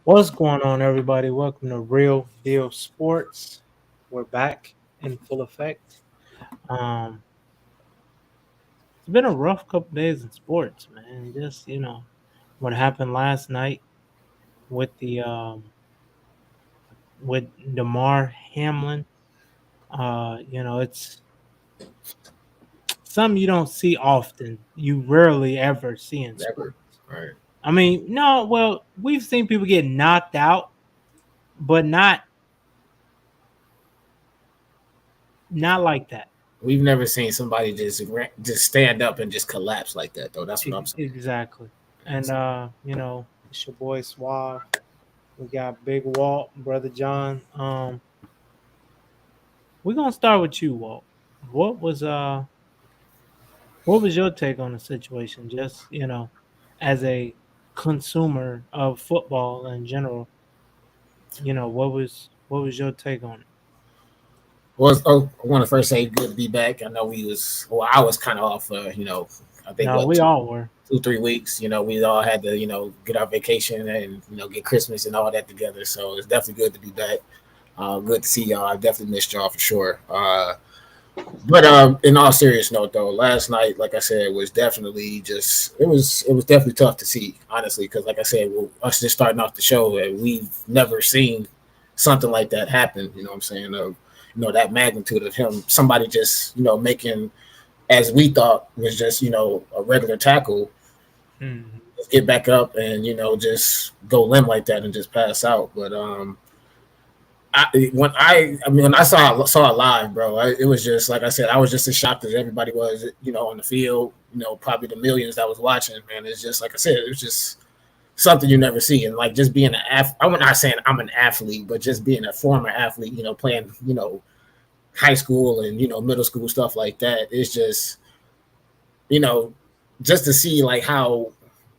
What's going on, everybody? Welcome to Real Deal Sports. We're back in full effect. Um, it's been a rough couple days in sports, man. Just what happened last night with the with Damar Hamlin. It's something you don't see often. You rarely ever see in Never. sports. Right. I mean, no, well, we've seen people get knocked out, but not like that. We've never seen somebody just stand up and just collapse like that, though. That's what I'm saying. Exactly. And it's your boy Suave. We got Big Walt, Brother John. We're gonna start with you, Walt. What was uh what was your take on the situation? Just, as a consumer of football in general, what was your take on it? I want to first say good to be back. I know I was kind of off. I think No, what we all were. 2 3 weeks. We all had to get our vacation and get Christmas and all that together. So it's definitely good to be back. Good to see y'all. I definitely missed y'all for sure. But in all serious note, though, last night, like I said, was definitely it was definitely tough to see, honestly, because like I said, us just starting off the show, we've never seen something like that happen. You know what I'm saying? That magnitude of him, somebody just making, as we thought was just a regular tackle, Mhm. just get back up and just go limb like that and just pass out. But when I saw it live, bro, it was just like I said, I was just as shocked as everybody was, on the field. Probably the millions that was watching, man. It's just like I said, it was just something you never see, and like just being I'm not saying I'm an athlete, but just being a former athlete, playing, high school and middle school stuff like that. It's just you know just to see like how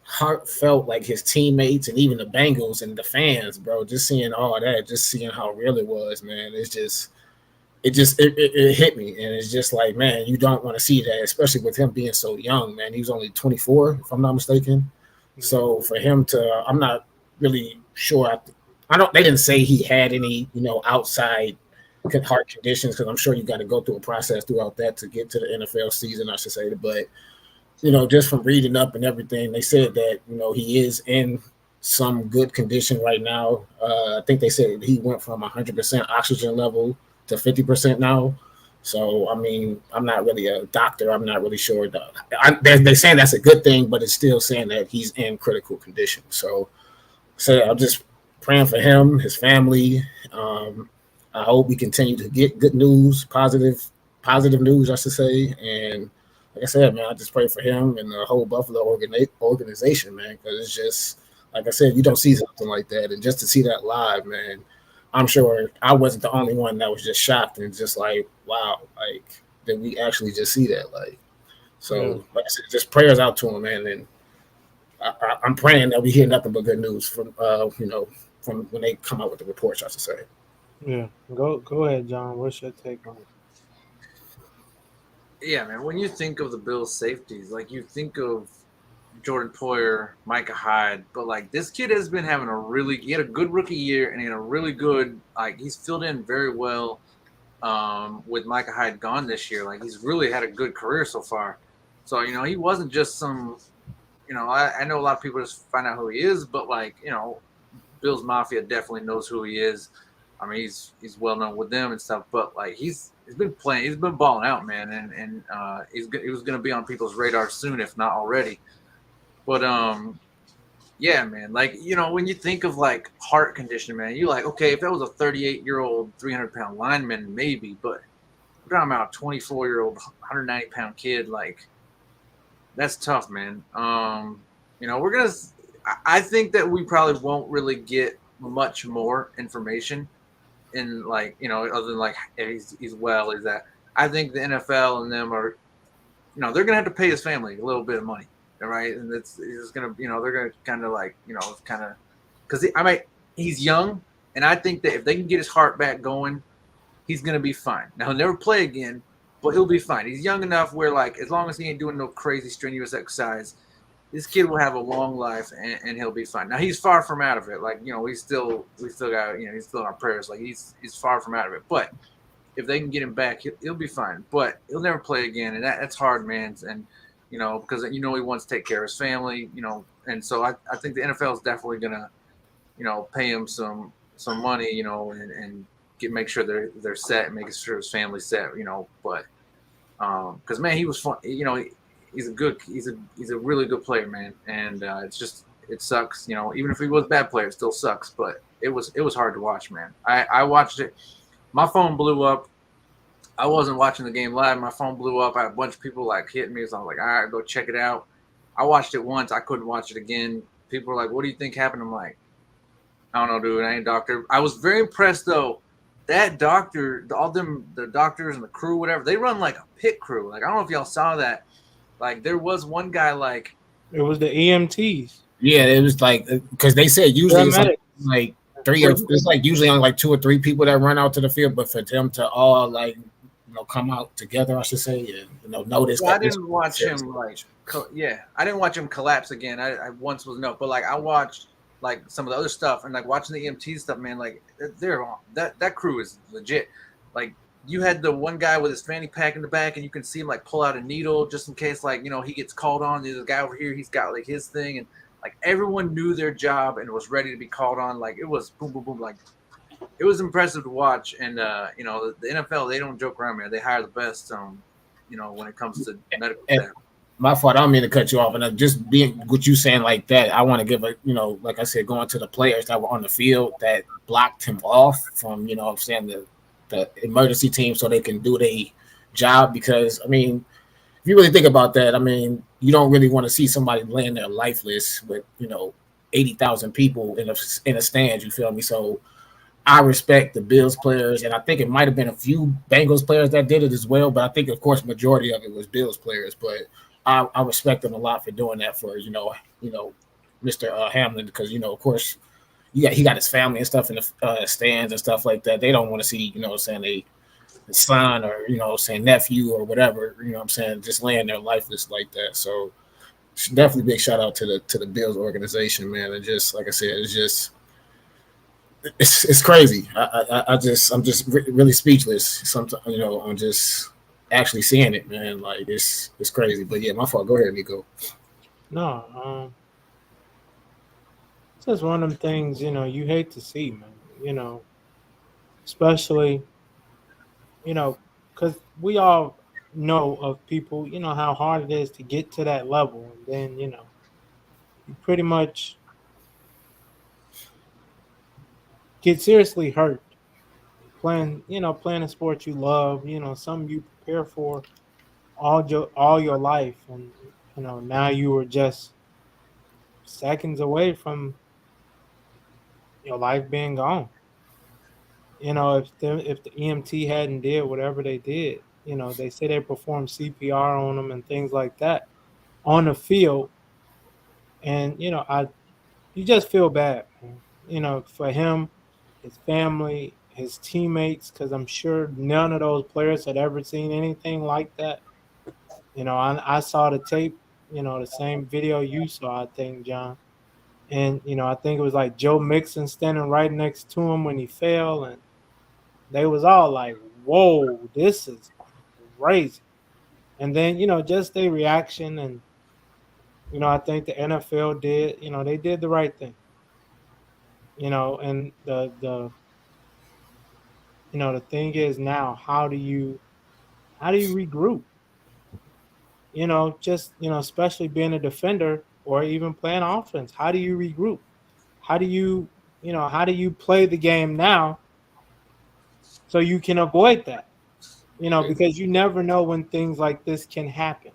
heartfelt like his teammates and even the Bengals and the fans, bro. Just seeing all that, just seeing how real it was, man. It hit me, and it's just like, man, you don't want to see that, especially with him being so young, man. He was only 24, if I'm not mistaken. Yeah. So for him to, I'm not really sure. I don't. They didn't say he had any, outside heart conditions, because I'm sure you got to go through a process throughout that to get to the NFL season, I should say. But just from reading up and everything, they said that he is in some good condition right now. I think they said he went from 100% oxygen level to 50% now. So I mean, I'm not really a doctor. I'm not really sure. They're saying that's a good thing, but it's still saying that he's in critical condition. So I'm just praying for him, his family. I hope we continue to get good news, positive news, I should say, and like I said, man, I just pray for him and the whole Buffalo organization, man, because it's just like I said, you don't see something like that, and just to see that live, man, I'm sure I wasn't the only one that was just shocked and just like, wow, like did we actually just see that? Like, Yeah. so like I said, just prayers out to him, man, and I'm praying that we hear nothing but good news from when they come out with the reports, I should say. Yeah. Go ahead, John. What's your take on it? Yeah, man. When you think of the Bills' safeties, like you think of Jordan Poyer, Micah Hyde, but like this kid has been having he had a good rookie year and he had a really good, like he's filled in very well with Micah Hyde gone this year. Like he's really had a good career so far. So, he wasn't just some, I know a lot of people just find out who he is, but like, Bills Mafia definitely knows who he is. I mean, he's well known with them and stuff, but like he's been playing, he's been balling out, man, and he was going to be on people's radar soon, if not already. But yeah, man, like when you think of like heart condition, man, you like, okay, if that was a 38-year-old, 300-pound lineman, maybe, but we're talking about a 24-year-old, 190-pound kid, like that's tough, man. We're gonna. I think that we probably won't really get much more information in like other than like hey, he's well is that I think the NFL and them are they're gonna have to pay his family a little bit of money, all right? And it's gonna they're gonna kind of like kind of because he's young, and I think that if they can get his heart back going, he's gonna be fine. Now he'll never play again, but he'll be fine. He's young enough where like as long as he ain't doing no crazy strenuous exercise, this kid will have a long life and he'll be fine. Now he's far from out of it. Like we still got he's still in our prayers. Like he's far from out of it, but if they can get him back, he'll be fine. But he'll never play again, and that's hard, man. And because he wants to take care of his family, and so I think the NFL is definitely gonna pay him some money, and make sure they're set, and making sure his family's set, But because man, he was fun, he's a really good player, man, and it sucks, even if he was a bad player, it still sucks. But it was hard to watch, man. I watched it. My phone blew up. I wasn't watching the game live. My phone blew up. I had a bunch of people like hitting me. So I was like, all right, go check it out. I watched it once. I couldn't watch it again. People were like, what do you think happened? I'm like, I don't know, dude. I ain't a doctor. I was very impressed though. That doctor, the doctors and the crew, whatever, they run like a pit crew. Like I don't know if y'all saw that. Like there was one guy like it was the EMTs. Yeah, it was like because they said usually it's like three or it's like usually only like 2 or 3 people that run out to the field, but for them to all like come out together, I should say, and notice. Well, I didn't watch him I didn't watch him collapse again. I once was but like I watched like some of the other stuff and like watching the EMT stuff, man. Like they're that crew is legit. Like you had the one guy with his fanny pack in the back, and you can see him like pull out a needle just in case like he gets called on. There's a guy over here, he's got like his thing, and like everyone knew their job and was ready to be called on. Like it was boom, boom, boom. Like it was impressive to watch. And the NFL, they don't joke around, man. They hire the best. When it comes to medical staff. My fault. I don't mean to cut you off. And just being what you saying like that, I want to give like I said, going to the players that were on the field that blocked him off from I'm saying the emergency team so they can do their job. Because I mean, if you really think about that, I mean, you don't really want to see somebody laying there lifeless with 80,000 people in a stand. You feel me? So I respect the Bills players, and I think it might have been a few Bengals players that did it as well. But I think, of course, majority of it was Bills players. But I respect them a lot for doing that for Mr. Hamlin, because of course he got his family and stuff in the stands and stuff like that. They don't want to see saying a son or saying nephew or whatever just laying there lifeless like that. So definitely big shout out to the Bills organization, man. And just like I said, it's crazy. I'm just really speechless. Sometimes I'm just actually seeing it, man. Like it's crazy. But yeah, my fault. Go ahead, Nico. No, it's just one of them things you hate to see, man. Especially because we all know of people, how hard it is to get to that level, and then you pretty much get seriously hurt playing a sport you love, something you prepare for all your life, and now you were just seconds away from your life being gone. If the EMT hadn't did whatever they did, they say they performed CPR on them and things like that on the field, and you just feel bad, man. For him, his family, his teammates, because I'm sure none of those players had ever seen anything like that. I saw the tape, the same video you saw, I think, John. And, I think it was like Joe Mixon standing right next to him when he fell. And they was all like, whoa, this is crazy. And then, just their reaction. And, I think the NFL did, they did the right thing. And the thing is now, how do you regroup? Especially being a defender or even playing offense, how do you regroup? How do you play the game now so you can avoid that? Because you never know when things like this can happen.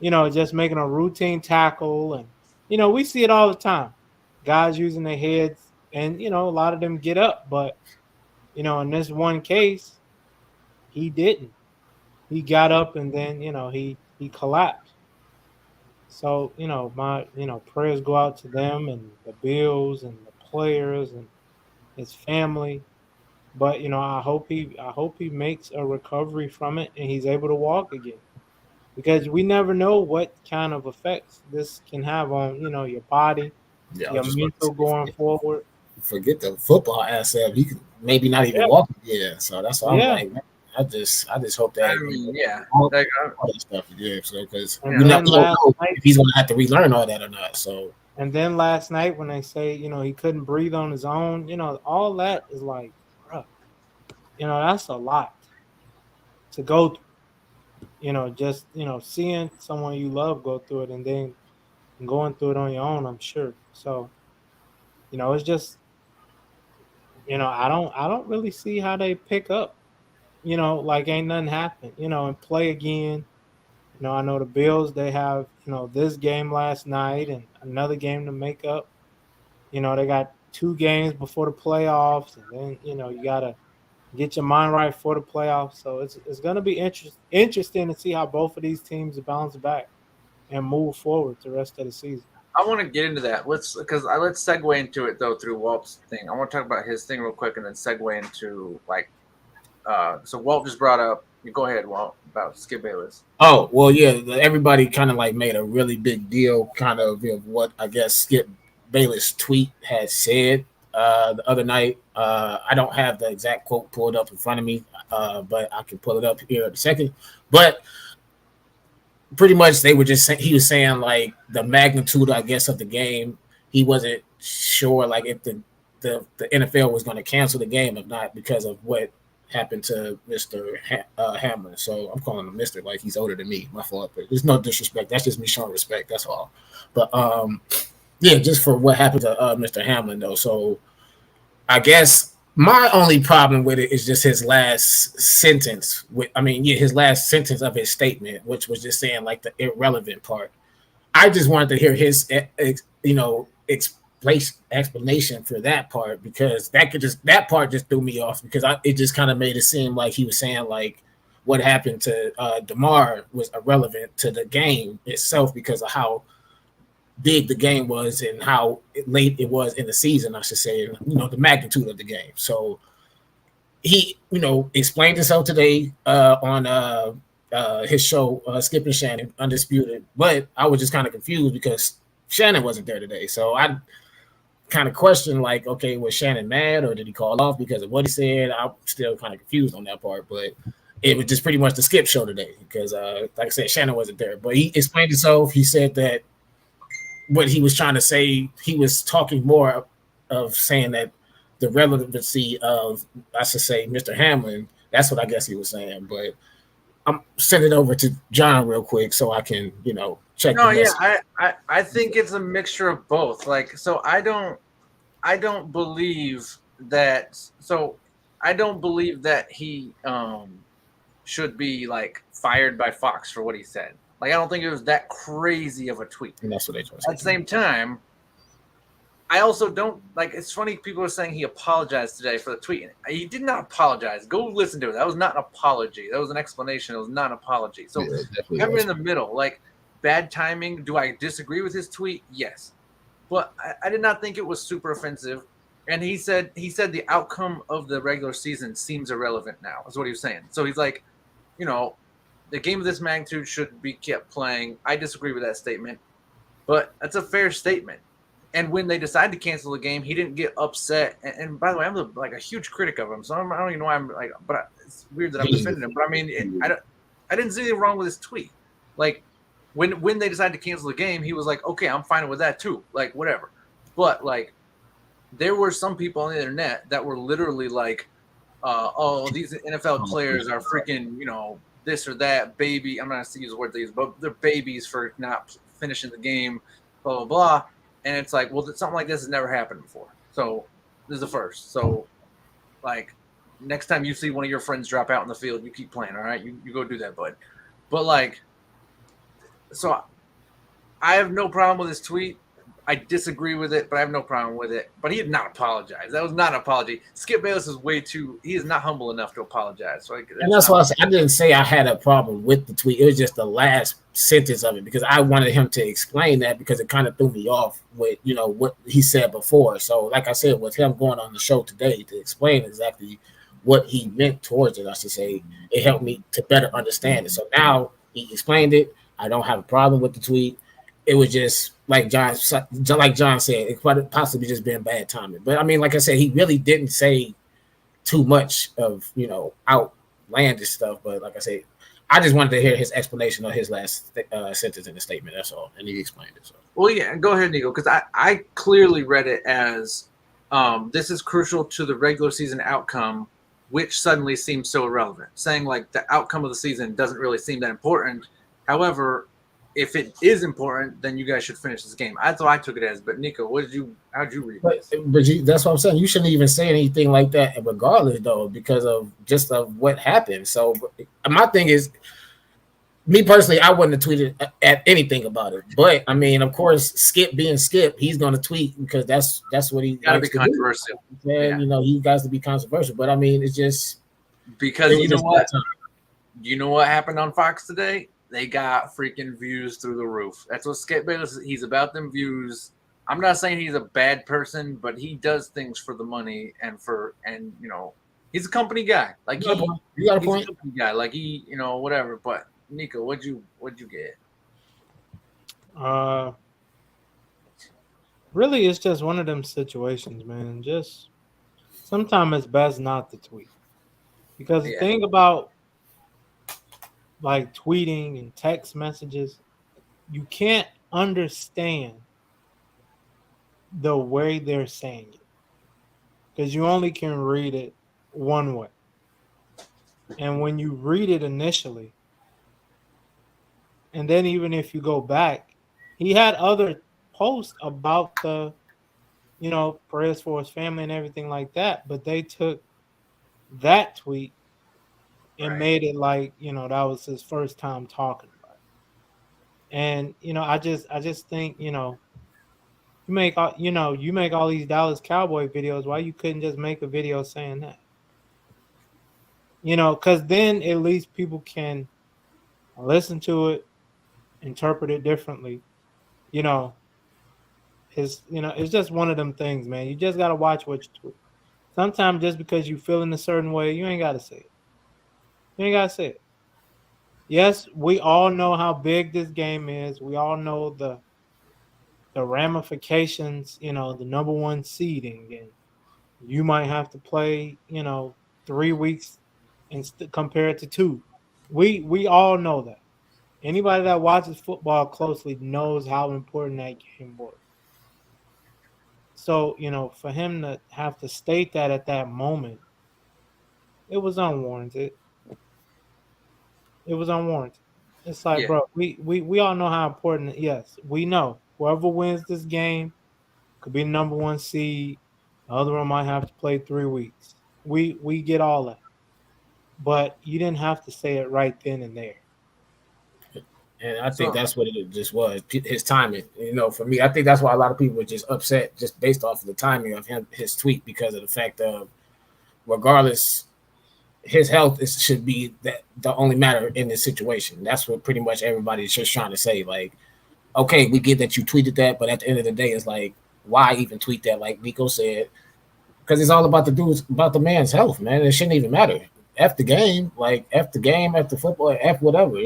Just making a routine tackle, and we see it all the time. Guys using their heads and a lot of them get up, but in this one case, he didn't. He got up and then he collapsed. So my prayers go out to them and the Bills and the players and his family. But I hope he makes a recovery from it and he's able to walk again, because we never know what kind of effects this can have on your body, Yeah, I your was just about to mental say, going forward. forget the football aspect. He could maybe not even Yeah, walk again. So that's why I'm yeah. like, man, I just hope I that mean, yeah, all, like, all that stuff. Yeah, so because And yeah. then we don't last know night, if he's gonna have to relearn all that or not. So when they say he couldn't breathe on his own, all that is like, bruh, that's a lot to go through. Just seeing someone you love go through it and then going through it on your own. I'm sure. So it's just I don't really see how they pick up. Like ain't nothing happened. And play again. I know the Bills. They have this game last night and another game to make up. They got 2 games before the playoffs, and then you gotta get your mind right for the playoffs. So it's gonna be interesting to see how both of these teams bounce back and move forward the rest of the season. I want to get into that. Let's segue into it though through Walt's thing. I want to talk about his thing real quick and then segue into like. So Walt just brought up. You go ahead, Walt, about Skip Bayless. oh well, yeah, everybody kind of like made a really big deal, kind of what I guess Skip Bayless tweet had said the other night. I don't have the exact quote pulled up in front of me, but I can pull it up here in a second. But pretty much they were just saying, he was saying like the magnitude, I guess, of the game. He wasn't sure like if the NFL was going to cancel the game if not because of what happened to Mr. Hamlin. So I'm calling him Mr. like he's older than me. My fault, but there's no disrespect. That's just me showing respect. That's all. But yeah, just for what happened to Mr. Hamlin though. So I guess my only problem with it is just his last sentence. His last sentence of his statement, which was just saying like the irrelevant part. I just wanted to hear his, explanation for that part because that part just threw me off because it just kind of made it seem like he was saying like what happened to Damar was irrelevant to the game itself because of how big the game was and how late it was in the season, I should say, the magnitude of the game. So he, explained himself today on his show, Skip and Shannon, Undisputed. But I was just kind of confused because Shannon wasn't there today. So I kind of questioned, like, okay, was Shannon mad or did he call off because of what he said? I'm still kind of confused on that part. But it was just pretty much the Skip show today because, like I said, Shannon wasn't there. But he explained himself. He said that what he was trying to say, he was talking more of saying that the relevancy of, I should say, Mr. Hamlin. That's what I guess he was saying. But I'm sending it over to John real quick so I can, check. No, yeah, I think it's a mixture of both. Like, so I don't believe that. So I don't believe that he should be like fired by Fox for what he said. Like, I don't think it was that crazy of a tweet. And that's what they told At the same time, I also don't like. It's funny people are saying he apologized today for the tweet. He did not apologize. Go listen to it. That was not an apology. That was an explanation. It was not an apology. So I'm in the middle. Like, bad timing. Do I disagree with his tweet? Yes, but I did not think it was super offensive. And he said the outcome of the regular season seems irrelevant now. Is what he was saying. So he's like, the game of this magnitude should be kept playing. I disagree with that statement, but that's a fair statement. And when they decided to cancel the game, he didn't get upset. And by the way, I'm a huge critic of him, so I don't even know why I'm like. But it's weird that I'm defending him. But I mean, I didn't see anything wrong with his tweet. Like when they decided to cancel the game, he was like, okay, I'm fine with that too. Like whatever. But like, there were some people on the internet that were literally like, oh, these NFL players are freaking, this or that baby. I'm not going to use the word they use, but they're babies for not finishing the game, blah, blah, blah. And it's like, well, something like this has never happened before. So this is the first. So, like, next time you see one of your friends drop out in the field, you keep playing, all right? You go do that, bud. But, like, so I have no problem with his tweet. I disagree with it, but I have no problem with it. But he did not apologize. That was not an apology. Skip Bayless is way too. He is not humble enough to apologize. So And that's that's not. why I didn't say I had a problem with the tweet. It was just the last sentence of it because I wanted him to explain that because it kind of threw me off with what he said before. So, like I said, with him going on the show today to explain exactly what he meant towards it, I should say, it helped me to better understand it. So now he explained it. I don't have a problem with the tweet. It was just like John said, it could possibly just been bad timing. But I mean, like I said, he really didn't say too much of outlandish stuff. But like I said, I just wanted to hear his explanation of his last sentence in the statement. That's all, and he explained it. So. Well, yeah, go ahead, Nico, because I clearly read it as this is crucial to the regular season outcome, which suddenly seems so irrelevant. Saying like the outcome of the season doesn't really seem that important. However, if it is important, then you guys should finish this game. That's what I took it as. But Nico, how'd you read this? But that's what I'm saying. You shouldn't even say anything like that, regardless, though, because of what happened. So my thing is, me personally, I wouldn't have tweeted at anything about it. But I mean, of course, Skip being Skip, he's going to tweet because that's what he Gotta be likes to controversial. do. And he got to be controversial. But I mean, it's just because you know what? You know what happened on Fox today? They got freaking views through the roof. That's what Skip Bayless is. He's about them views. I'm not saying he's a bad person, but he does things for the money and he's a company guy. Like you got a point. He's a company guy. Like whatever. But Nico, what'd you get? Really, it's just one of them situations, man. Just sometimes it's best not to tweet because the thing about like tweeting and text messages, you can't understand the way they're saying it because you only can read it one way. And when you read it initially, and then even if you go back, he had other posts about the, prayers for his family and everything like that, but they took that tweet and made it like, that was his first time talking about it. And, I just think, you make all these Dallas Cowboy videos. Why you couldn't just make a video saying that? Because then at least people can listen to it, interpret it differently. It's just one of them things, man. You just gotta watch what you tweet. Sometimes just because you feel in a certain way, you ain't gotta say it. You ain't gotta say it. Yes, we all know how big this game is. We all know the ramifications, the number one seeding, and you might have to play, 3 weeks and compared to 2. We all know that. Anybody that watches football closely knows how important that game was. So, for him to have to state that at that moment, it was unwarranted. It was unwarranted. It's like, bro, we all know how important. Yes, we know whoever wins this game could be the number one seed. The other one might have to play 3 weeks. We get all that, but you didn't have to say it right then and there. And I think that's what it just was, his timing. For me, I think that's why a lot of people were just upset just based off of the timing of his tweet because of the fact of, regardless, his health should be the only matter in this situation. That's what pretty much everybody's just trying to say. Like, okay, we get that you tweeted that, but at the end of the day, it's like, why even tweet that? Like Nico said, because it's all about about the man's health, man. It shouldn't even matter. F the game, F the football, F whatever.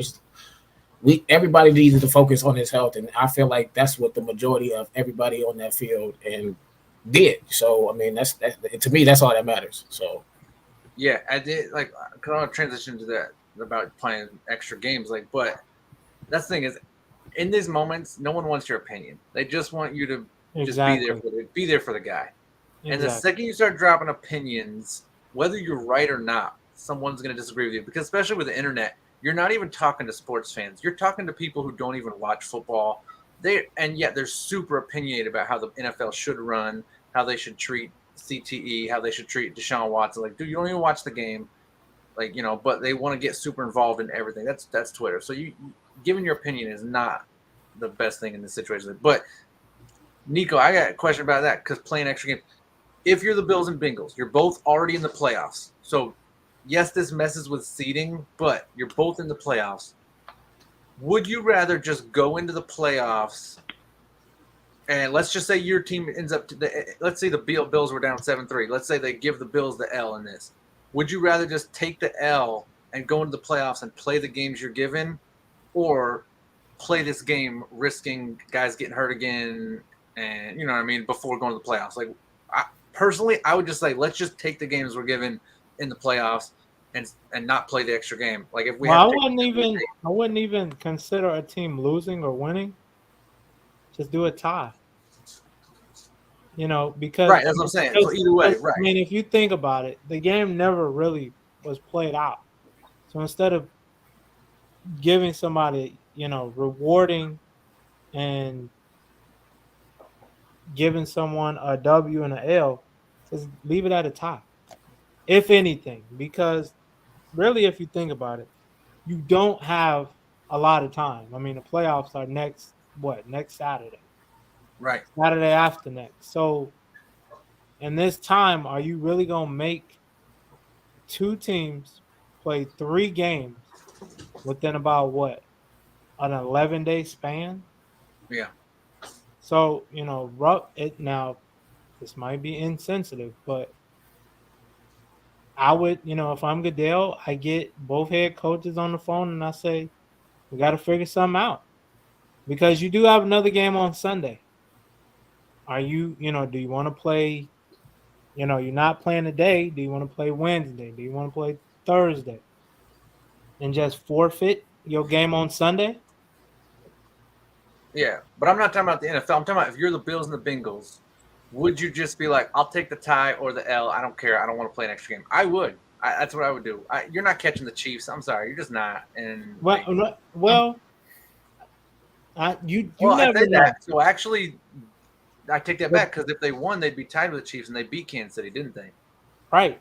Everybody needed to focus on his health, and I feel like that's what the majority of everybody on that field and did. So I mean, that's to me, that's all that matters. So yeah, I did I want to transition to that about playing extra games, but that's the thing is, in these moments, no one wants your opinion. They just want you to just be there for the guy. Exactly. And the second you start dropping opinions, whether you're right or not, someone's going to disagree with you. Because especially with the internet, you're not even talking to sports fans. You're talking to people who don't even watch football. They're super opinionated about how the NFL should run, how they should treat CTE, how they should treat Deshaun Watson. Like, dude, you don't even watch the game. But they want to get super involved in everything. That's Twitter. So you giving your opinion is not the best thing in this situation. But Nico, I got a question about that because playing extra game. If you're the Bills and Bengals, you're both already in the playoffs. So, yes, this messes with seeding, but you're both in the playoffs. Would you rather just go into the playoffs and let's just say your team ends up let's say the Bills were down 7-3. Let's say they give the Bills the L in this. Would you rather just take the L and go into the playoffs and play the games you're given, or play this game risking guys getting hurt again and you know what I mean before going to the playoffs? Like personally, I would just say let's just take the games we're given in the playoffs and not play the extra game. Like if we Well, have I wouldn't even consider a team losing or winning. Just do a tie. You know, because right, that's what I'm saying. So either way, right. I mean, if you think about it, the game never really was played out. So instead of giving somebody, you know, rewarding and giving someone a W and an L, just leave it at a tie. If anything, because really, if you think about it, you don't have a lot of time. I mean, the playoffs are next Saturday, Right. Saturday after next. So, in this time, are you really gonna make two teams play 3 games within about what an 11-day span? Yeah. So you know, now. This might be insensitive, but I would, you know, if I'm Goodell, I get both head coaches on the phone and I say, we got to figure something out because you do have another game on Sunday. Are you, you know, do you want to play, you know, you're not playing today. Do you want to play Wednesday? Do you want to play Thursday? And just forfeit your game on Sunday? Yeah, but I'm not talking about the NFL. I'm talking about if you're the Bills and the Bengals, would you just be like, I'll take the tie or the L. I don't care. I don't want to play an extra game. I would. That's what I would do. You're not catching the Chiefs. I'm sorry. You're just not. And you well, never I say know. that. So actually, I take that back because if they won, they'd be tied with the Chiefs, and they beat Kansas City, didn't they? Right.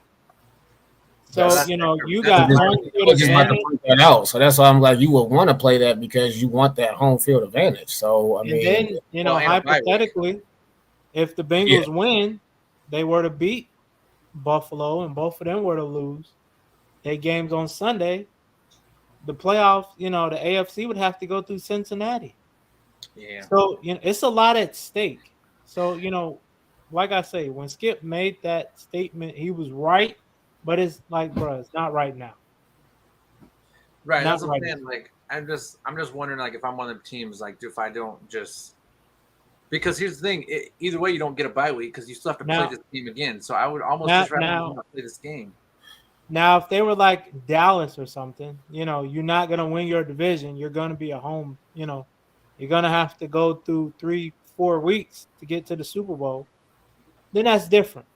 So That's you know you that's got just- home I field was just about to advantage, point that out. So that's why I'm like, you would want to play that because you want that home field advantage. So I and mean, then you know Well, and a bye week. hypothetically, if the Bengals win, they were to beat Buffalo, and both of them were to lose. Their games on Sunday. The playoffs, you know, the AFC would have to go through Cincinnati. Yeah. So you know, it's a lot at stake. So you know, like I say, when Skip made that statement, he was right, but it's like, bro, it's not right now. Right. Not That's what I'm right saying. Like, I'm just wondering, like, if I'm one of them teams, like, if I don't just because here's the thing, either way, you don't get a bye week because you still have to Now- play this game again. So I would almost now- just rather now- not play this game. Now, if they were like Dallas or something, you know, you're not gonna win your division. You're gonna be a home. You know, you're gonna have to go through 3-4 weeks to get to the Super Bowl. Then that's different.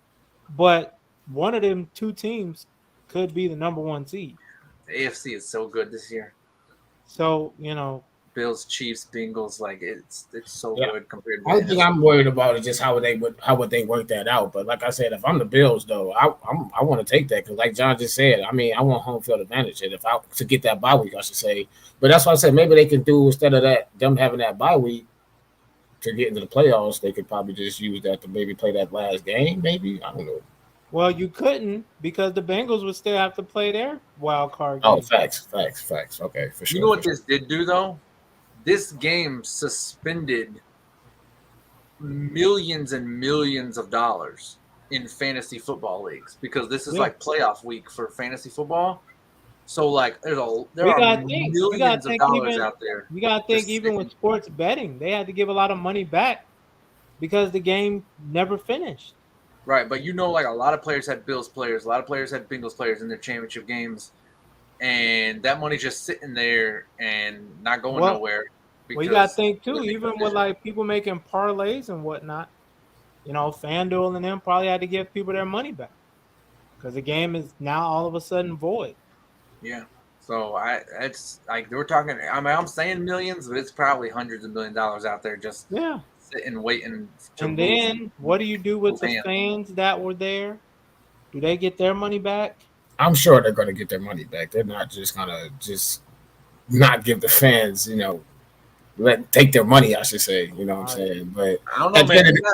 But one of them two teams could be the number one seed. The AFC is so good this year. So you know, Bills, Chiefs, Bengals, like it's so Yeah. good compared to the only the thing NFC. I'm worried about is just how would they work that out. But like I said, if I'm the Bills though, I want to take that because like John just said, I mean I want home field advantage, and if I to get that bye week, I should say. But that's why I said maybe they can do instead of that them having that bye week to get into the playoffs, they could probably just use that to maybe play that last game. Maybe I don't know. well, you couldn't because the Bengals would still have to play their wild card game. Oh, facts. Okay, for sure. You know what this did do though? This game suspended millions and millions of dollars in fantasy football leagues because this is Yeah. like playoff week for fantasy football. So like there We are gotta think- we gotta millions of think dollars even- out there. You gotta think Just even with sports betting, they had to give a lot of money back because the game never finished. Right, but you know, like a lot of players had Bills players, a lot of players had Bengals players in their championship games, and that money's just sitting there and not going Well- nowhere. Well, you gotta because- think too, even with like people making parlays and whatnot, you know, FanDuel and them probably had to give people their money back because the game is now all of a sudden void. Yeah. So it's like we're talking. I mean, I'm saying millions, but it's probably hundreds of $1 million out there just Yeah. sitting waiting. To And move. then what do you do with the Fans. fans that were there? Do they get their money back? I'm sure they're going to get their money back. They're not just going to just not give the fans, take their money, I should say. You know what I'm Right. saying? But I don't know, at the man. end of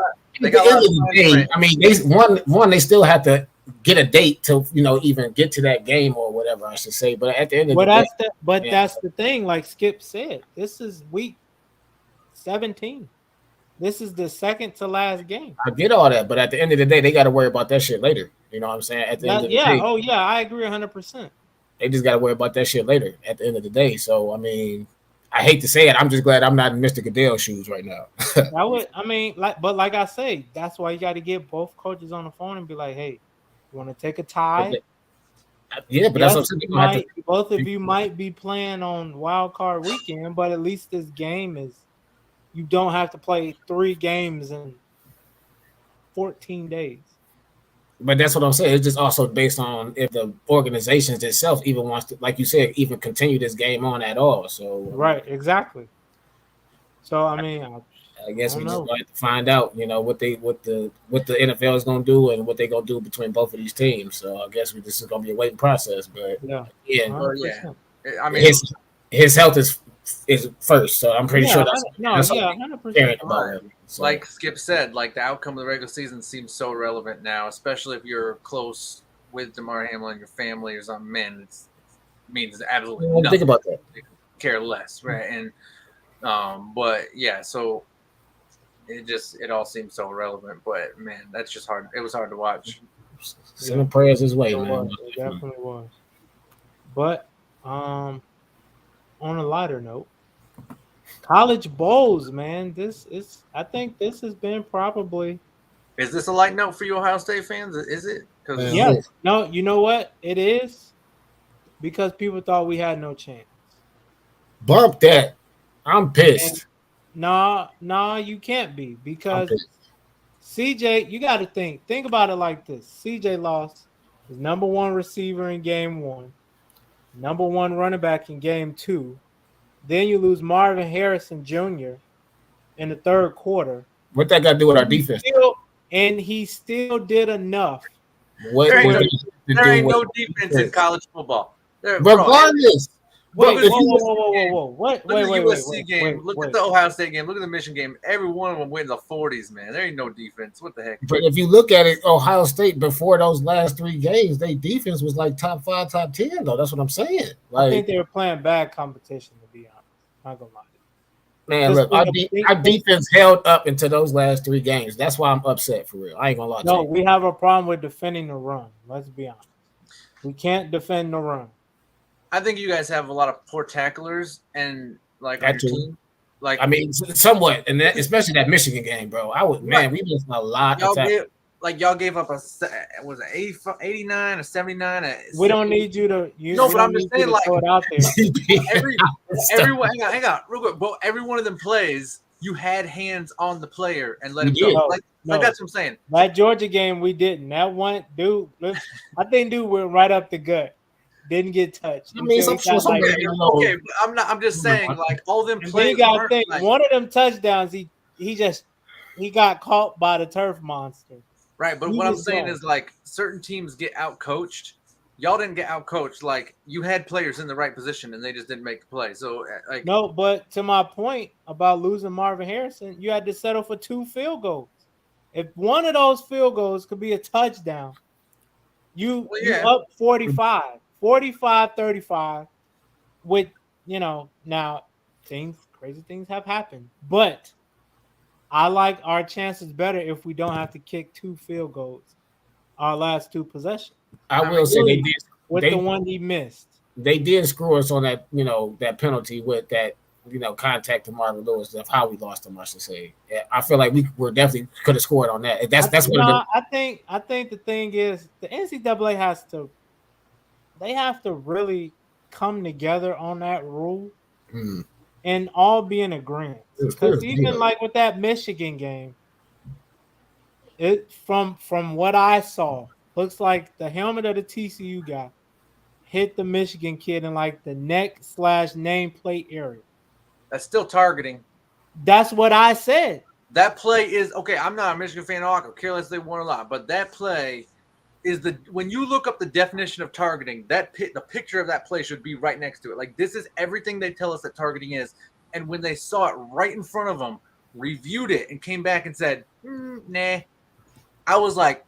They the got a lot of time day, frame. I mean, they still have to get a date to even get to that game or whatever, I should say. But at the end of the day, man, That's the thing. Like Skip said, this is week 17. This is the second to last game. I get all that. But at the end of the day, they got to worry about that shit later. You know what I'm saying? At the end of the Yeah. day, Oh yeah, I agree 100%. they just got to worry about that shit later. At the end of the day, so I mean, I hate to say it, I'm just glad I'm not in Mr. Goodell's shoes right now. Like I say, that's why you got to get both coaches on the phone and be like, hey, you want to take a tie? Yeah, but that's what I'm saying. They're gonna have to. Both of you might be playing on wild card weekend, but at least this game is you don't have to play 3 games in 14 days. But that's what I'm saying. It's just also based on if the organizations itself even wants to, like you said, even continue this game on at all. So Right, exactly. So I mean, I guess I we don't just know. going to find out, what the NFL is going to do and what they're going to do between both of these teams. So I guess this is going to be a waiting process. But Yeah, yeah, Well, yeah. 100%. I mean, his health is first. So I'm pretty sure that's yeah, what 100%. caring about him. So, like Skip said, like the outcome of the regular season seems so relevant now, especially if you're close with Damar Hamlin, your family or something. Man, it means absolutely nothing. think about that. Care less, right? And but yeah, so it all seems so relevant. But man, that's just hard. It was hard to watch. Sending prayers his way, It man. was. It definitely was. But on a lighter note, college bowls, man. I think this has been probably. Is this a light note for you Ohio State fans? Is it? Because Yes. No, you know what? It is because people thought we had no chance. Bump that. I'm pissed. Nah, you can't be I'm because pissed. CJ, you got to think about it like this. CJ lost his number 1 receiver in game 1, number 1 running back in game 2. Then you lose Marvin Harrison Jr. in the 3rd quarter. What that got to do with our defense? And he still did enough. there ain't no defense in college football. Regardless. Whoa. Look at the USC game. Look at the Ohio State game. Look at the Michigan game. Every one of them went in the 40s, man. There ain't no defense. What the heck? But if you look at it, Ohio State before those last 3 games, their defense was like top 5, top 10, though. That's what I'm saying. I think they were playing bad competition, to be honest. Not gonna lie. Man, look, our defense held up into those last 3 games. That's why I'm upset for real. I ain't gonna lie to you. No, we have a problem with defending the run. Let's be honest. We can't defend the run. I think you guys have a lot of poor tacklers and like on your team. Like I mean, somewhat, and especially that Michigan game, bro. We missed a lot of tackles. Y'all gave up was it 89 or 79? We don't need you to. But I'm just saying, like, throw it out there. everyone, hang on, real quick. But every one of them plays, you had hands on the player and let him go. Like that's what I'm saying. That Georgia game, we didn't. That one, dude. I think dude went right up the gut. Didn't get touched. I mean, okay, but I'm just saying, like all them plays. You got to think one of them touchdowns. He got caught by the turf monster. Right, but what I'm saying is like certain teams get out coached. Y'all didn't get out coached. Like you had players in the right position and they just didn't make the play. So like no, but to my point about losing Marvin Harrison, you had to settle for 2 field goals. If one of those field goals could be a touchdown, you up 45-35 with now crazy things have happened, but I like our chances better if we don't have to kick 2 field goals our last 2 possessions. I will say they did with the one he missed. They did screw us on that, that penalty with that, contact to Marvin Lewis of how we lost him, I should say. I feel like we were definitely could have scored on that. That's what I think the thing is the NCAA have to really come together on that rule and all be in agreement. Because even like with that Michigan game, it from what I saw, looks like the helmet of the TCU guy hit the Michigan kid in like the neck/nameplate area. That's still targeting. That's what I said. That play is okay. I'm not a Michigan fan. I could care less they won a lot, but that play is when you look up the definition of targeting, the picture of that play should be right next to it. Like this is everything they tell us that targeting is, and when they saw it right in front of them, reviewed it and came back and said, "Nah," I was like,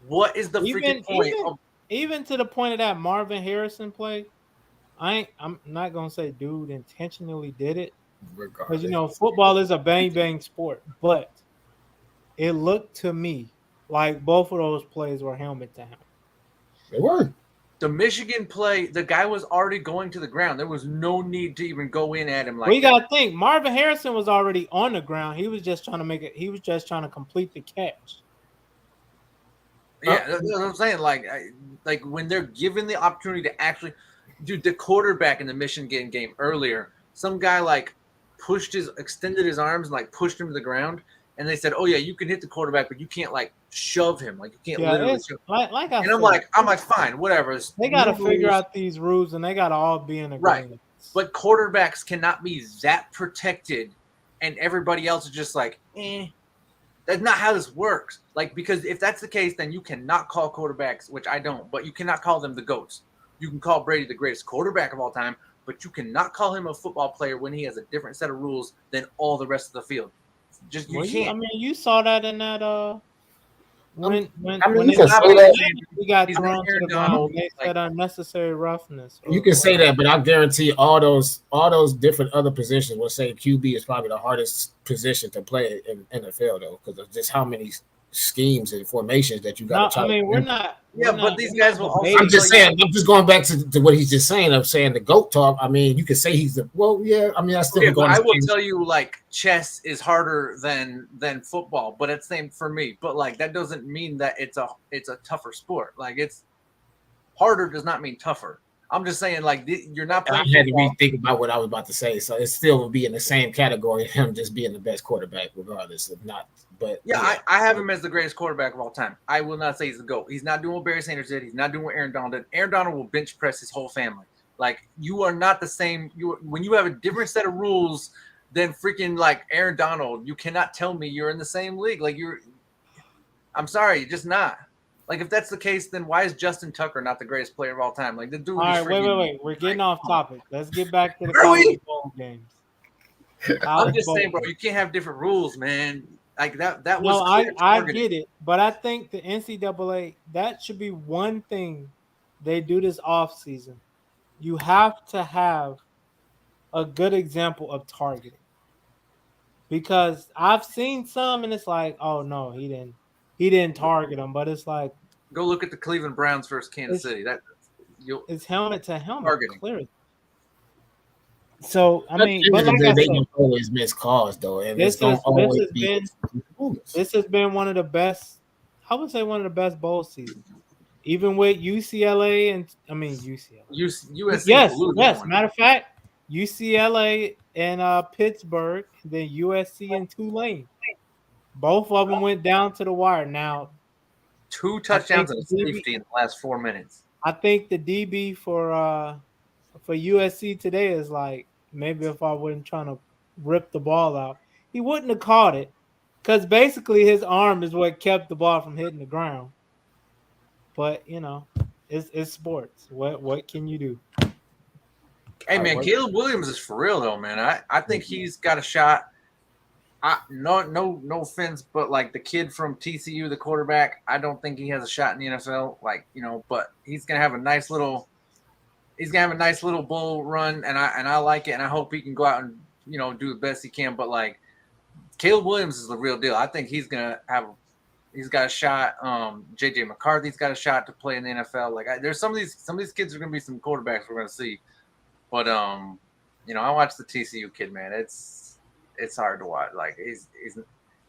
"What is the freaking point?" Even to the point of that Marvin Harrison play, I'm not gonna say dude intentionally did it because football is a bang bang sport, but it looked to me like both of those plays were helmet to helmet. They were. The Michigan play, the guy was already going to the ground. There was no need to even go in at him like that. We gotta think Marvin Harrison was already on the ground. He was just trying to make it. He was just trying to complete the catch. Yeah, that's what I'm saying. Like when they're given the opportunity to actually, dude, the quarterback in the Michigan game earlier, some guy like extended his arms and like pushed him to the ground, and they said, "Oh yeah, you can hit the quarterback, but you can't like shove him. Like you can't literally shove." Like I and said, I'm like, fine, whatever. They got to figure out these rules, and they got to all be in agreement. Right, but quarterbacks cannot be that protected, and everybody else is just like, eh. That's not how this works. Like, because if that's the case, then you cannot call quarterbacks, which I don't, but you cannot call them the GOATs. You can call Brady the greatest quarterback of all time, but you cannot call him a football player when he has a different set of rules than all the rest of the field. Just you can't. I mean, you saw that in that when you can say that he got thrown to the ground, they said unnecessary roughness. You can say that, but I guarantee all those different other positions will say QB is probably the hardest position to play in NFL though, because of just how many schemes and formations that you got to try. I mean, we're not. Yeah, but these guys will also. I'm just saying. I'm just going back to what he's just saying. I'm saying the GOAT talk. I mean, you could say he's the. Well, yeah. I mean, I still. Okay, I will tell you, like, chess is harder than football, but it's same for me. But like, that doesn't mean that it's a tougher sport. Like, it's harder does not mean tougher. I'm just saying, like, you're not playing. I had to rethink about what I was about to say, so it still would be in the same category. Him just being the best quarterback, regardless of not. But yeah. I have him as the greatest quarterback of all time. I will not say he's the GOAT. He's not doing what Barry Sanders did. He's not doing what Aaron Donald did. Aaron Donald will bench press his whole family. Like, you are not the same. When you have a different set of rules than freaking like Aaron Donald, you cannot tell me you're in the same league. Like I'm sorry, you're just not. Like, if that's the case, then why is Justin Tucker not the greatest player of all time? Like, the dude. All right, wait. We're getting off topic. Let's get back to the college bowl games. I'm just saying, bro, you can't have different rules, man. Like that was. No, I get it, but I think the NCAA, that should be one thing they do this off season. You have to have a good example of targeting, because I've seen some and it's like, oh no, he didn't target them, but it's like, go look at the Cleveland Browns versus Kansas City. It's helmet to helmet targeting. Clearly. So I mean, but like I said, don't always miss calls though, and this has been one of the best. I would say one of the best bowl seasons, even with UCLA and UCLA. USC. Yes. Matter of fact, UCLA and Pittsburgh, then USC and Tulane. Both of them went down to the wire. Now, 2 touchdowns and a safety in the last 4 minutes. I think the DB for USC today is like, maybe if I wasn't trying to rip the ball out, he wouldn't have caught it, because basically his arm is what kept the ball from hitting the ground. But it's sports. What can you do? Hey man, Caleb Williams is for real though, man. I think he's got a shot. No offense, but like the kid from TCU, the quarterback, I don't think he has a shot in the NFL. Like, but he's gonna have a nice little bowl run, and I like it, and I hope he can go out and do the best he can. But like, Caleb Williams is the real deal. I think he's got a shot. JJ McCarthy's got a shot to play in the NFL. Like, there's some of these kids are gonna be some quarterbacks we're gonna see. But I watched the TCU kid, man. It's hard to watch. Like,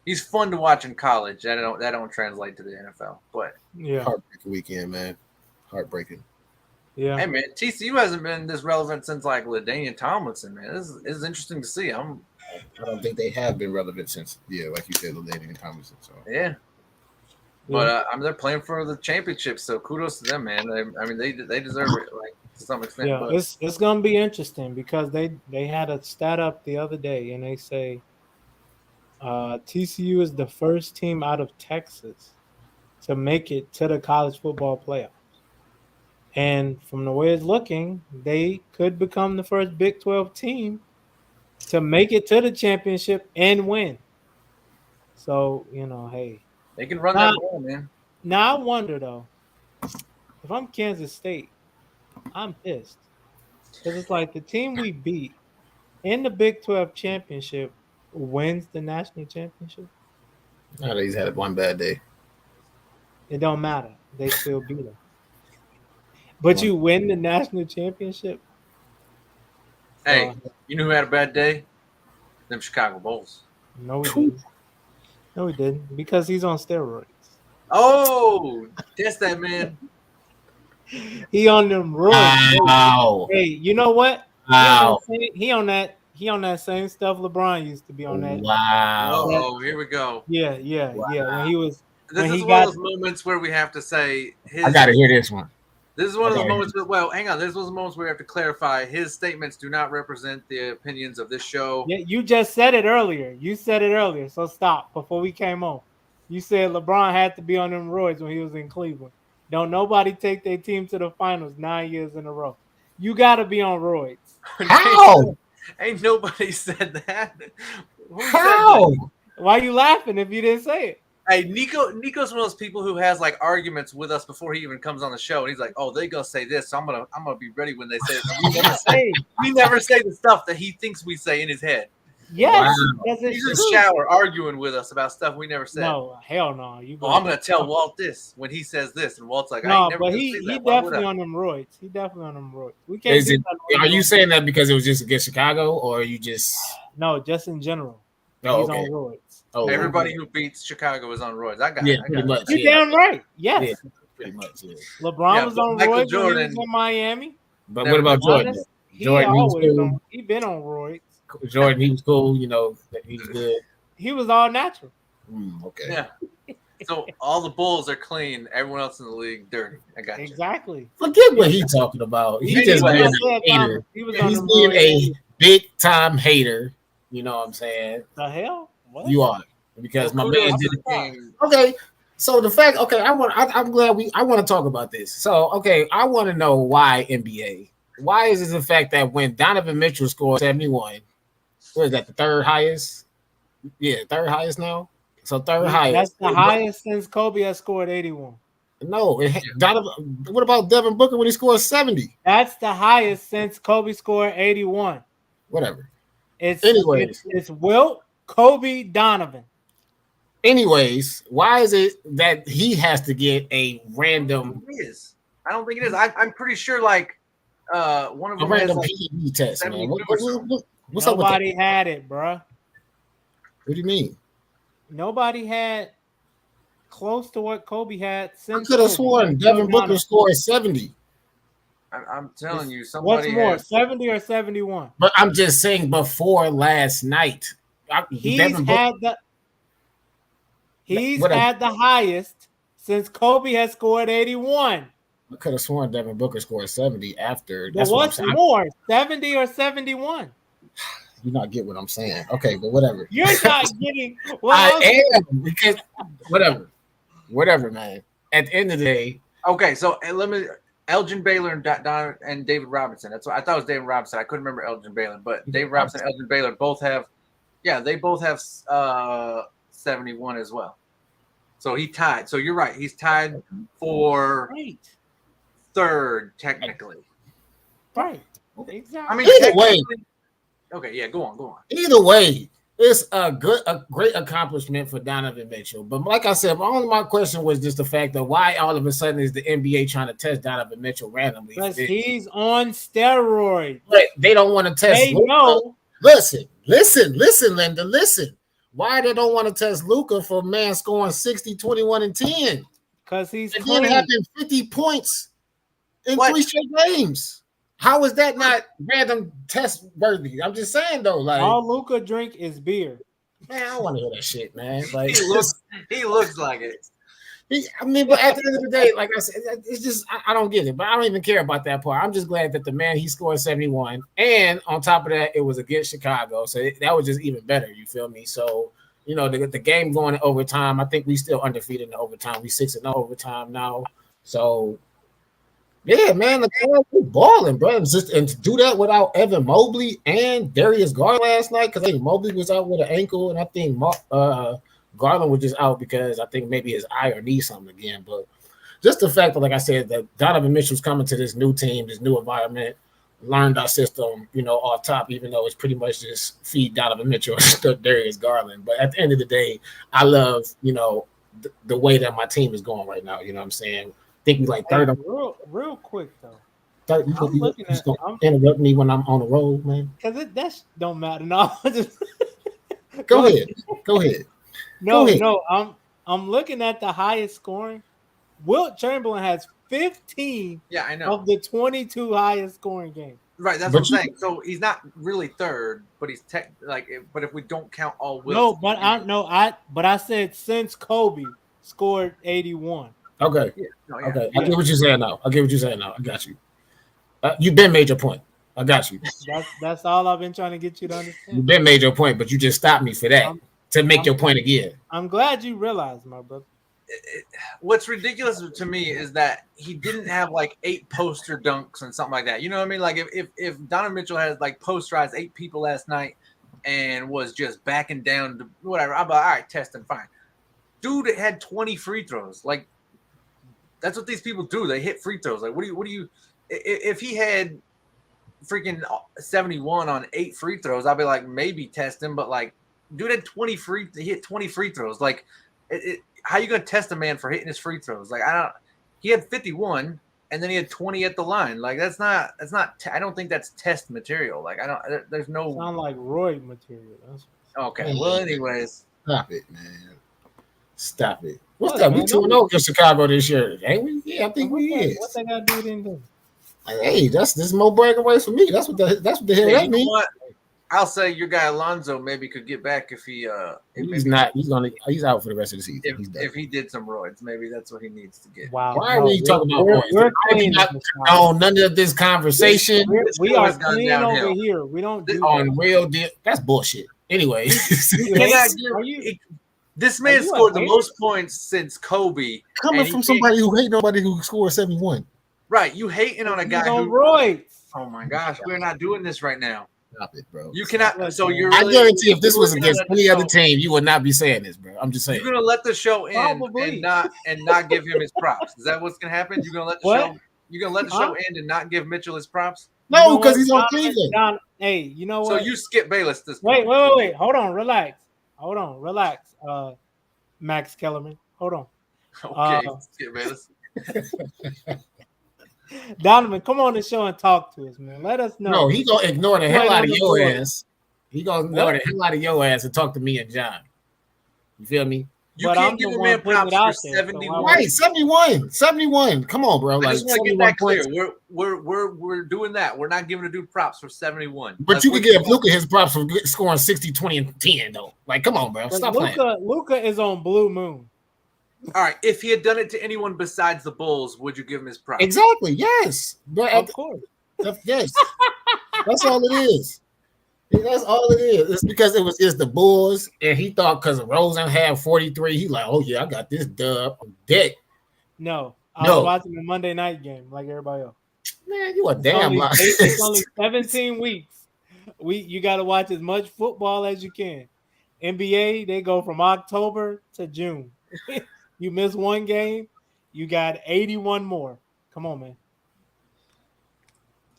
he's fun to watch in college. That don't translate to the NFL. But yeah, heartbreaking weekend, man. Heartbreaking. Yeah. Hey man, TCU hasn't been this relevant since like LaDainian Tomlinson, man. This is interesting to see. I don't think they have been relevant since, like you said, LaDainian Tomlinson. So yeah. But they're playing for the championship, so kudos to them, man. They deserve it, like, to some extent. Yeah, but it's gonna be interesting, because they had a stat up the other day, and they say TCU is the first team out of Texas to make it to the college football playoffs. And from the way it's looking, they could become the first Big 12 team to make it to the championship and win. So hey. They can run Now, that ball, man. now I wonder though, if I'm Kansas State, I'm pissed because it's like the team we beat in the Big 12 championship wins the national championship. Now he's had one bad day. It don't matter. They still beat them. But you win the national championship. Hey, you know who had a bad day? Them Chicago Bulls. No, we didn't. No, we didn't because he's on steroids. Oh, that's that man. He on them roids. Wow. Hey, you know what? Wow. He on that same stuff LeBron used to be on that. Wow. Oh, here we go. Yeah. When he was This is he one got of those moments where we have to say his. I gotta hear this one. This is one of those moments. Well, hang on. This is one of those moments where we have to clarify his statements do not represent the opinions of this show. Yeah, you just said it earlier. So stop before we came on. You said LeBron had to be on them roids when he was in Cleveland. Don't nobody take their team to the finals 9 years in a row. You got to be on roids. How? Ain't nobody said that. How? Said that? Why you laughing if you didn't say it? Hey, Nico's one of those people who has like arguments with us before he even comes on the show, and he's like, "Oh, they gonna say this, so I'm gonna be ready when they say it." We never say the stuff that he thinks we say in his head. Yes, wow. He's in the shower arguing with us about stuff we never said. No, hell no. I'm gonna tell Walt this when he says this, and Walt's like, "No, but he definitely on them roids. He definitely on them roids. We can't. Are you saying that because it was just against Chicago, or are you just no, just in general? Oh, he's okay. on roids. Oh, everybody who beats Chicago is on roids. I got pretty much. You damn right. Yes. Yeah, pretty much. Yeah. LeBron was on roids when he was in Miami. But what about Jordan? Jordan, he been on roids. Jordan, he was cool. You know, he was good. He was all natural. Okay. Yeah. So all the Bulls are clean. Everyone else in the league dirty. I got you. Exactly. Forget what he's talking about. He's just being a hater. He's being a big time hater. You know what I'm saying? The hell? What? You are, because my man did it. Okay, so the fact. Okay, I'm glad I want to talk about this. So okay, I want to know why NBA. Why is it the fact that when Donovan Mitchell scored 71, what is that, the third highest? Yeah, third highest now. So third highest. That's the highest since Kobe has scored 81. No, Donovan. What about Devin Booker when he scored 70? That's the highest since Kobe scored 81. Whatever. It's Wilt, Kobe, Donovan. Anyways, why is it that he has to get a random? I don't think it is. I'm pretty sure like one of them a random has, PE test, man. What's up with that? Nobody had it, bro. What do you mean? Nobody had close to what Kobe had since. I could have sworn Devin Booker scored 70. I'm telling you, somebody. What's more, 70 or 71? But I'm just saying before last night. He's had the highest since Kobe has scored 81. I could have sworn Devin Booker scored 70 after. But what's more, 70 or 71? You not get what I'm saying. Okay, but whatever. You're not getting what I am because whatever, man. At the end of the day. Okay, so let me Elgin Baylor and David Robinson. That's what I thought it was David Robinson. I couldn't remember Elgin Baylor, but David Robinson and Elgin Baylor both have, they both have 71 as well. So he tied. So you're right. He's tied for third technically. Right. Exactly. I mean, either way. Okay, yeah, go on. Either way, it's a great accomplishment for Donovan Mitchell. But like I said, my question was just the fact that why all of a sudden is the NBA trying to test Donovan Mitchell randomly? Because he's on steroids. But they don't want to test. They know. Listen, Linda, listen. Why they don't want to test Luka for man scoring 60, 21, and 10? Because he's then having 50 points in 3 straight games. How is that not random test worthy? I'm just saying though, like all Luka drink is beer. Man, I don't want to hear that shit, man. Like he looks like it. But at the end of the day, like I said, it's just I don't get it. But I don't even care about that part. I'm just glad that the man he scored 71, and on top of that, it was against Chicago, so that was just even better. You feel me? So the game going to overtime. I think we still undefeated in overtime. We 6-0 overtime now. So Yeah, man, the Cavs were balling, bro. And to do that without Evan Mobley and Darius Garland last night, because I think Mobley was out with an ankle, and I think Garland was just out because I think maybe his eye or knee something again. But just the fact that, like I said, that Donovan Mitchell's coming to this new team, this new environment, learned our system, off top, even though it's pretty much just feed Donovan Mitchell and Darius Garland. But at the end of the day, I love, the way that my team is going right now. You know what I'm saying? I think we like Hey, third. real quick though, Third I'm looking at gonna interrupt me when I'm on the road, man. because don't matter. No, Go ahead. Go ahead. No, Go ahead. no, I'm looking at the highest scoring. Wilt Chamberlain has 15 Yeah, I know. of the 22 highest scoring games. Right, that's what I'm saying. So he's not really third, but he's but if we don't count all Wilt. No, but I said since Kobe scored 81. Okay. Yeah, no, yeah. Okay. I get what you're saying now. I got you. You've been made your point. I got you. That's all I've been trying to get you to understand. You've been made your point, but you just stopped me for that to make your point again. I'm glad you realized, my brother. What's ridiculous to me is that he didn't have like 8 poster dunks and something like that. You know what I mean? Like if Donovan Mitchell has like posterized 8 people last night and was just backing down to whatever, I'm like, all right, testing, fine. Dude had 20 free throws. Like that's what these people do. They hit free throws. Like what do you? If he had freaking 71 on 8 free throws, I'd be like maybe test him. But like, dude had he hit 20 free throws. Like how you gonna test a man for hitting his free throws? Like he had 51 and then he had 20 at the line. Like that's not I don't think that's test material. Like there's no sound like Roy material. Okay. Well, anyways, stop it, man. Stop it. What's that? We 2-0 against Chicago this year, ain't we? Yeah, I think we is. What they gotta do with anything? Hey, this is more bragging rights for me. That's what the hell that means. I'll say your guy Alonzo maybe could get back if he he's not. He's out for the rest of the season. If he did some roids, maybe that's what he needs to get. Wow. Why are we talking about roids? None of this conversation. We are clean over here. We don't do on real deal. That's bullshit. Anyway, this man scored the most points since Kobe. Coming from somebody who hate nobody who scored 71. Right, you hating on a guy who roids. Oh my gosh, we're not doing this right now. Stop it, bro. You cannot. So you're. I guarantee, if this was against any other team, you would not be saying this, bro. I'm just saying. You're gonna let the show end and not give him his props. Is that what's gonna happen? You're gonna let the show. You're gonna let the show end and not give Mitchell his props? No, because he's on Cleveland. Hey, you know what? So you skip Bayless this. Wait. Hold on, relax. Max Kellerman. Hold on. Okay, skip Bayless. Donovan, come on the show and talk to us, man. Let us know. No, he gonna ignore the hell out of your ass. He gonna ignore the hell out of your ass and talk to me and John. You feel me? You can't give a man props for 71. Right, 71. Come on, bro. I just want to get that clear. We're doing that. We're not giving a dude props for 71. But you could give Luka his props for scoring 60, 20, and 10, though. Like, come on, bro. Stop playing. Luka is on Blue Moon. All right. If he had done it to anyone besides the Bulls, would you give him his props? Exactly. Yes. But of course. Yes. That's all it is. That's all it is. It's because it was just the Bulls, and he thought because Rosen had 43, he like, oh yeah, I got this dub on deck. No, I was watching the Monday night game like everybody else. Man, you a damn lie. It's only 17 weeks. You got to watch as much football as you can. NBA, they go from October to June. You miss one game, you got 81 more. Come on, man.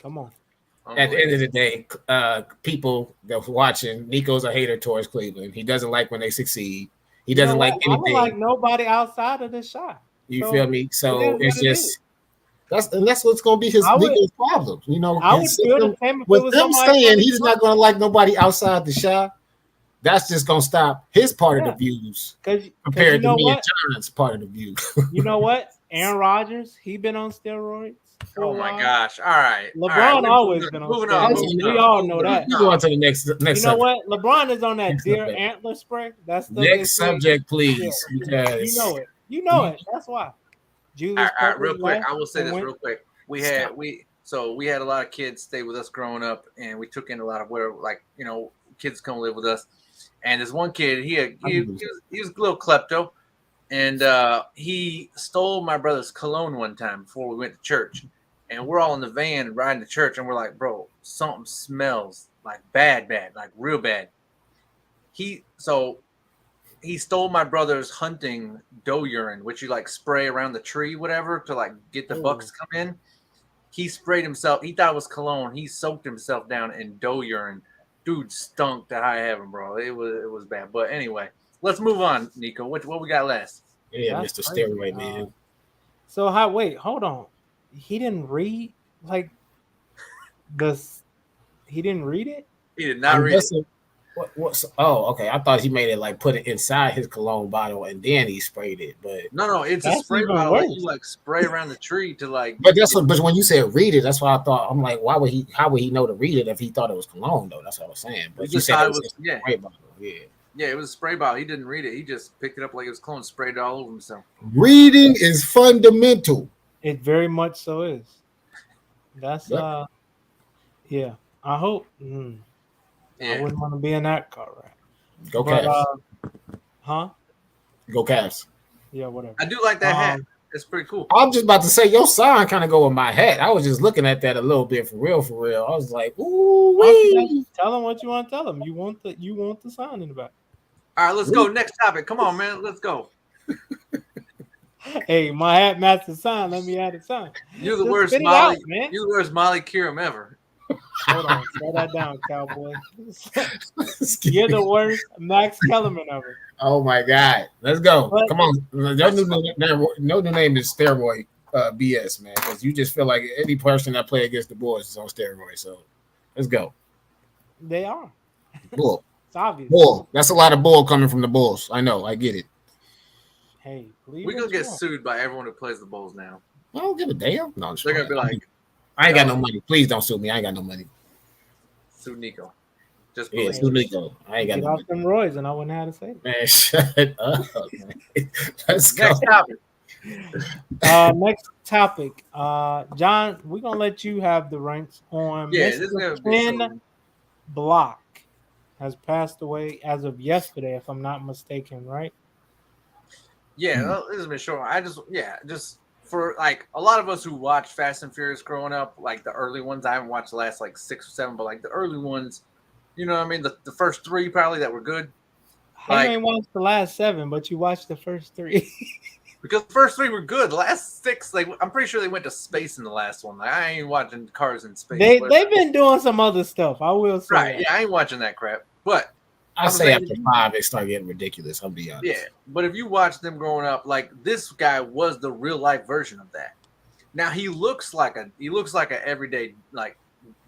Come on. At the end of the day, people that's watching, Nico's a hater towards Cleveland. He doesn't like when they succeed. He doesn't like anything. I don't like nobody outside of the shot. You feel me? So it's just that's what's going to be Nico's problem. You know, I would feel the same with him saying he's not going to like nobody outside the shot. That's just going to stop his part of the views compared to me and John's part of the view. You know what? Subject Rodgers, he been on steroids. Oh my gosh! All right, LeBron always been on steroids. We all know that. You go on to the next. You know what? LeBron is on that deer antler spray. That's the next subject, please. Because you know it. That's why. All right, real quick. I will say this real quick. We had a lot of kids stay with us growing up, and we took in a lot of kids come live with us. And this one kid, he was a little klepto, and he stole my brother's cologne one time before we went to church. and we're all in the van riding to church, and we're like, bro, something smells like bad, like real bad. So he stole my brother's hunting doe urine, which you like spray around the tree, whatever, to like get the bucks to come in. He sprayed himself. He thought it was cologne. He soaked himself down in doe urine. Dude stunk to high heaven, bro. It was bad. But anyway, let's move on, Nico. What we got last? Yeah, That's Mr. crazy. Steroid Man. So wait, hold on. He didn't read like this. He didn't read it. He did not read it. Oh, okay. I thought he made it like put it inside his cologne bottle and then he sprayed it. But No, it's That's a spray even bottle that worse. you like spray around the tree to like. but but when you said read it, that's why I thought I'm like, why would he? How would he know to read it if he thought it was cologne though? That's what I was saying. But you just said thought it it was was- a yeah. spray bottle. Yeah. Yeah, it was a spray bottle. He didn't read it. He just picked it up like it was cologne, sprayed it all over himself. Reading is fundamental. It very much so is. That's Yep. yeah. I hope. I Yeah, wouldn't want to be in that car, right? Go But Cavs. huh? Go Cavs. Yeah, whatever. I do like that hat. Um, It's pretty cool. I'm just about to say your sign kind of go with my hat. I was just looking at that a little bit for real. I was like, ooh wee. Tell him what you want to tell him. You want the sign in the back. All right, let's go. Next topic. Come on, man. Let's go. Hey, my hat matches the sign. Let me add a sign. You're the Just worst spit it Molly. out, man. You're the worst Molly Kiram ever. Hold on, slow that down, cowboy. You're the worst Max Kellerman ever. Oh my God. Let's go. But- Come on. No new name is steroid BS, man. Because you just feel like any person that play against the Bulls is on steroids. So let's go. They are. Bull. It's obvious. Bull. That's a lot of bull coming from the Bulls. I know. I get it. Hey, believe We're gonna what you get want. sued by everyone who plays the Bulls now. I don't give a damn. No, I'm just They're gonna be playing. like, I ain't got no money. Please don't sue me. I ain't got no money. sue Nico. Just Yeah, believe. sue Nico. I ain't got Get no off money. them Roys, and I wouldn't have to say it. Man, shut up. Man. Let's go. Next topic. Next topic. John, we're gonna let you have the ranks on Yeah, this is gonna Mr. be Ken so, Block has passed away as of yesterday, if I'm not mistaken, right? yeah. This has been short. Just for like a lot of us who watched Fast and Furious growing up, like the early ones. I haven't watched the last like 6 or 7, but like the early ones, you know what I mean? The first 3 probably that were good. I ain't watched the last 7, but you watched the first 3. Because the first 3 were good. The last 6, like I'm pretty sure they went to space in the last one. Like, I ain't watching cars in space. they've been doing some other stuff. I will say. right. that. Yeah, I ain't watching that crap. But I I'm say saying- after 5, it start getting ridiculous. I'll be honest. yeah, but if you watch them growing up, like this guy was the real life version of that. Now he looks like a everyday like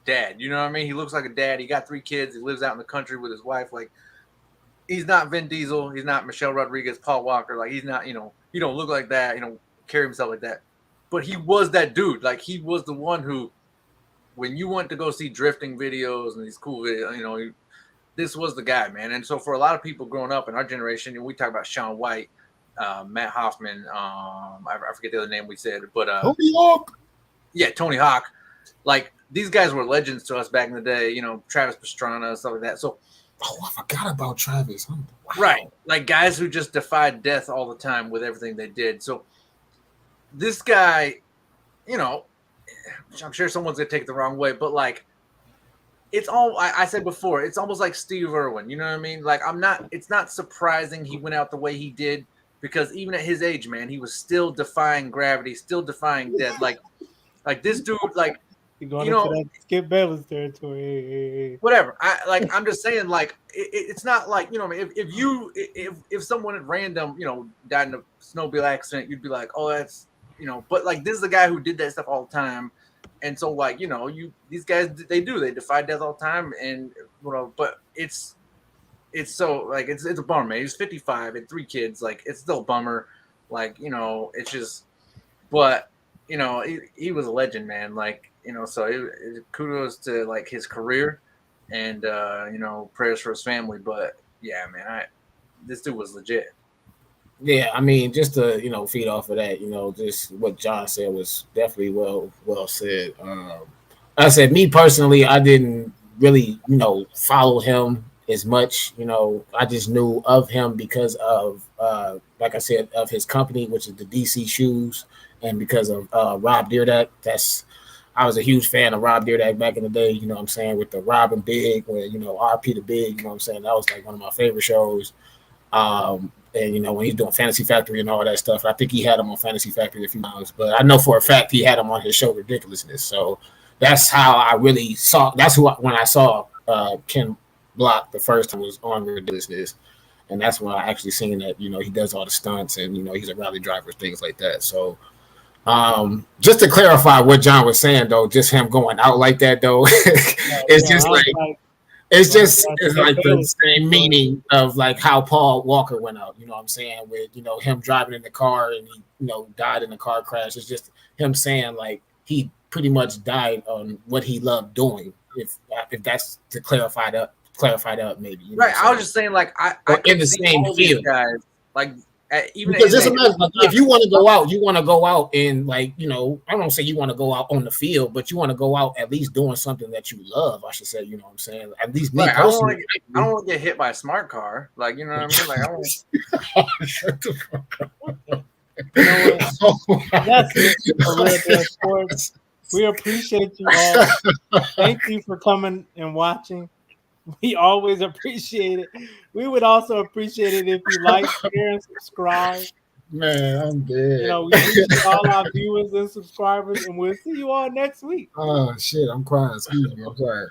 dad. You know what I mean? He looks like a dad. He got 3 kids. He lives out in the country with his wife. Like he's not Vin Diesel. He's not Michelle Rodriguez, Paul Walker. Like he's not. You know, he don't look like that. You know, carry himself like that. But he was that dude. Like he was the one who, when you went to go see drifting videos and these cool videos, you know, this was the guy, man. And so for a lot of people growing up in our generation, you know, we talk about Shaun White, Matt Hoffman, I forget the other name we said, but Tony Hawk. yeah, Tony Hawk. Like these guys were legends to us back in the day. You know, Travis Pastrana, stuff like that. So Oh, I forgot about Travis. Wow. right, like guys who just defied death all the time with everything they did. So this guy, you know, I'm sure someone's gonna take it the wrong way, but like it's all I said before, it's almost like Steve Irwin, you know what I mean? Like it's not surprising he went out the way he did, because even at his age, man, he was still defying gravity, still defying death. Like this dude, like You're going You into know- that Skip Bayless territory. Hey. whatever. I'm just saying, like it's not like, you know, if someone at random, you know, died in a snowmobile accident, you'd be like, oh, that's, you know, but like this is a guy who did that stuff all the time. And so, like, you know, these guys, they defy death all the time, and you know, but it's so like it's a bummer, man. He's 55 and 3 kids, like it's still a bummer, like, you know, it's just, but you know, he was a legend, man. Like, you know, so kudos to like his career, and you know, prayers for his family. But yeah, man, this dude was legit. Yeah, I mean, just to feed off of that, just what John said was definitely well said. I said, me personally, I didn't really follow him as much. I just knew of him because of like I said, of his company, which is the DC Shoes, and because of Rob Dyrdek. I was a huge fan of Rob Dyrdek back in the day. You know what I'm saying, with the Rob and Big, where RP the Big. You know what I'm saying, that was like one of my favorite shows. And when he's doing Fantasy Factory and all that stuff, I think he had him on Fantasy Factory a few times. But I know for a fact he had him on his show Ridiculousness. So that's how I really saw. That's when I saw Ken Block the first time was on Ridiculousness, and that's when I actually seen that he does all the stunts and he's a rally driver, things like that. So just to clarify what John was saying though, just him going out like that though, it's just like. It's like the same meaning of like how Paul Walker went out, you know what I'm saying, with him driving in the car and he died in a car crash. It's just him saying like he pretty much died on what he loved doing. If that's to clarify that maybe. Right. I was just saying like I in the same field, guys, like even because it's like, if you want to go out, you want to go out and like I don't say you want to go out on the field, but you want to go out at least doing something that you love. I should say, you know what I'm saying. At least me personally, I don't want to get hit by a smart car, like what I mean. Like I want. That's it for Real Deal Sports. We appreciate you all. Thank you for coming and watching. We always appreciate it. We would also appreciate it if you like, share, and subscribe. Man, I'm dead. We appreciate all our viewers and subscribers, and we'll see you all next week. Oh shit, I'm crying. Excuse me, I'm sorry.